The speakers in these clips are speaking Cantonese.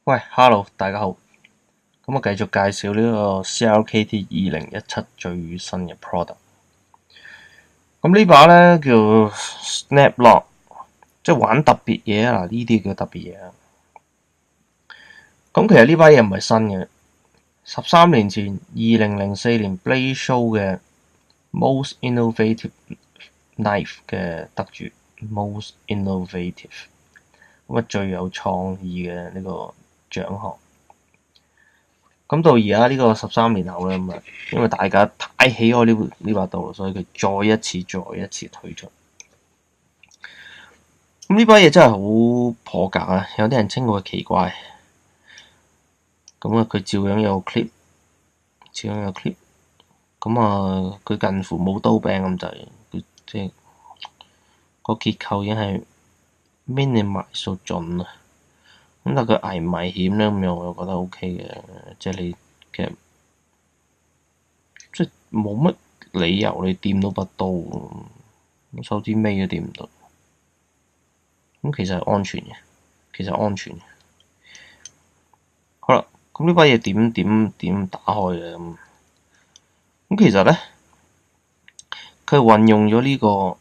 喂，Hello，大家好。咁我繼續介紹呢個 CRKT 2017最新嘅 product。咁呢把呢叫 Snap Lock，即係玩特別嘢啊！嗱，呢啲叫特別嘢啊。咁其實呢把嘢唔係新嘅，13年前2004年 Blade Show 嘅 Most Innovative Knife 嘅得主 Most Innovative， 咁啊最有創意嘅呢個獎項。咁到而家呢個13年後咧，咁啊，因為大家太喜愛呢把刀，所以佢再一次推出。咁呢把嘢真係好破格啊！有啲人稱佢奇怪。咁啊，佢照樣有 clip， 照樣有 clip。咁啊，佢近乎冇刀柄咁滯，佢即係個結構已經係 minimize 到盡啦。咁但佢危唔危險咧？咁樣我又覺得 OK 嘅，即係你其實即係冇乜理由你掂到把刀，手指尾都掂唔到。咁其實係安全嘅，好啦，咁呢把嘢點打開嘅咁其實咧，佢係運用咗呢個，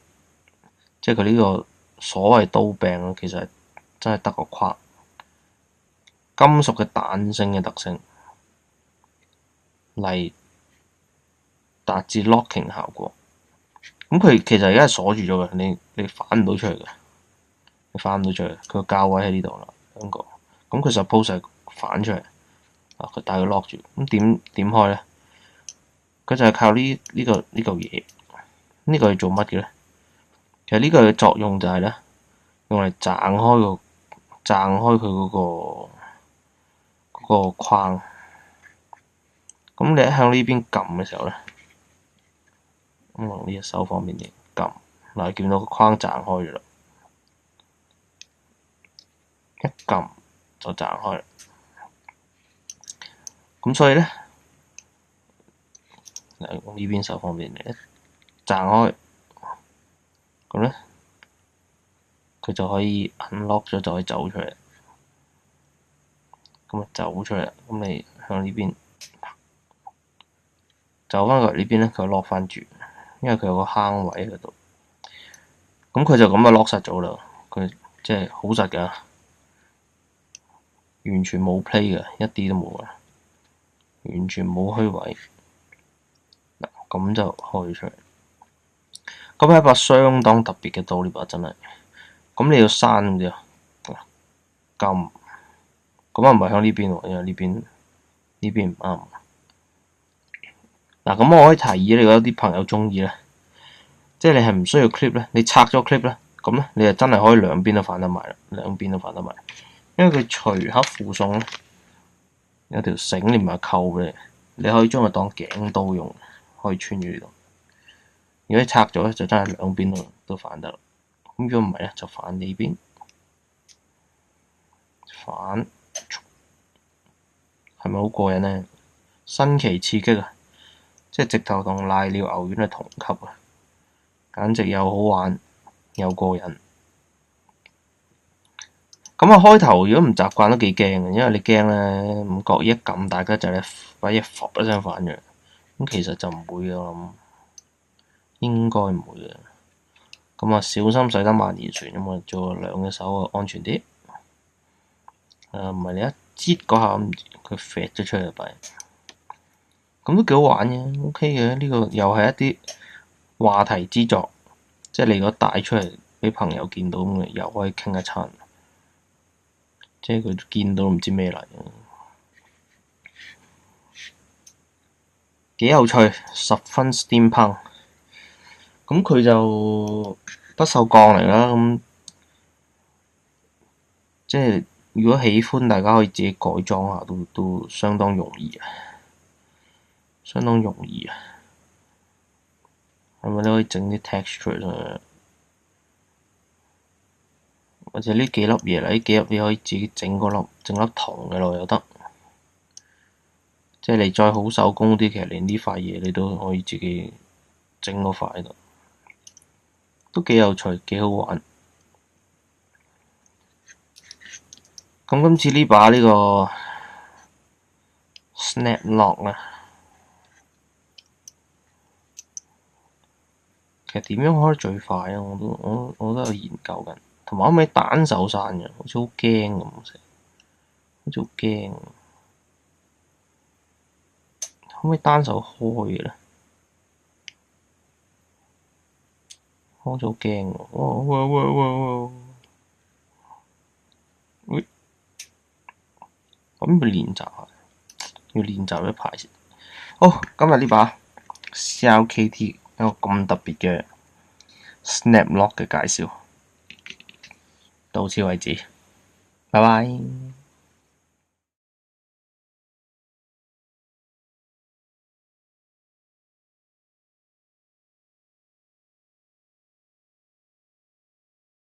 即係佢呢個所謂刀柄其實真係得個框。金屬嘅彈性嘅特性嚟達至 locking 效果。咁佢其實而家係鎖住咗嘅，你反唔到出嚟嘅，佢個膠位喺呢度啦，兩個。咁佢 suppose 係反出嚟，佢帶佢 lock 住。咁點開咧？佢就係靠呢嚿嘢。呢個係做乜嘅咧？其實呢個嘅作用就係咧，用嚟掙開佢嗰個框。咁你喺向呢邊撳嘅時候咧，咁用呢隻手方面嚟撳，嗱，你見到個框掙開咗啦，一撳就掙開啦。咁所以咧，用呢邊手方面嚟一掙開，咁咧佢就可以 unlock 咗，就可以走出嚟。咁啊走出嚟，咁你向呢邊走翻過嚟呢邊咧，佢 lock 翻住，因為佢有個坑位喺度。咁佢就咁啊 lock 實咗啦。佢即係好實㗎，完全冇 play 嘅，一啲都冇嘅，完全冇虛位。嗱，咁就開出嚟。咁係一把相當特別嘅刀，呢把真係。咁你要閂咁啫，撳。咁啊唔係向呢邊喎，因為呢邊唔啱。嗱，咁我可以提議你，有啲朋友中意咧，即係你係唔需要 clip 咧，你拆咗 clip 咧，咁咧你就真係可以兩邊都反得埋啦，因為佢隨刻附送咧有條繩連埋扣嘅，你可以將佢當頸刀用，可以穿住呢度。如果你拆咗咧，就真係兩邊都反得啦。咁如果唔係咧，就反呢邊，反係咪好過癮咧？新奇刺激啊！即係直頭同瀨尿牛丸係同級啊！簡直又好玩又過癮。咁啊，開頭如果唔習慣都幾驚嘅，因為你驚咧唔覺意一撳大家就咧把嘢伏一聲反咗。咁其實就唔會嘅，我諗應該唔會嘅。咁啊，小心駛得萬年船咁啊，做兩隻手啊安全啲。唔係你一擠嗰下佢飛咗出嚟弊。咁都幾好玩嘅 ，OK 嘅。呢個又係一啲話題之作，即係你如果帶出嚟俾朋友見到咁，又可以傾一餐。即係佢見到唔知咩嚟，幾有趣，十分 steampunk。咁佢就不鏽鋼嚟啦，咁即係如果喜歡，大家可以自己改裝下，都相當容易啊，係咪你可以整啲 texture 上去？或者呢幾粒嘢啦，呢幾粒你可以自己整粒銅嘅落又得。即係你再好手工啲，其實連呢塊嘢你都可以自己整嗰塊喺度，都幾有趣，幾好玩。咁今次呢把呢個 Snap Lock 咧，其實點樣開得最快啊？我都有研究緊，同埋可唔可以單手閂嘅？好似好驚咁，好似好驚。可唔可以單手開嘅咧？好似好驚喎！哇！喂，咁要練習下，要練習一排先。好，今日呢把 CRKT 一個咁特別嘅 Snap Lock 嘅介紹，到此為止，拜拜。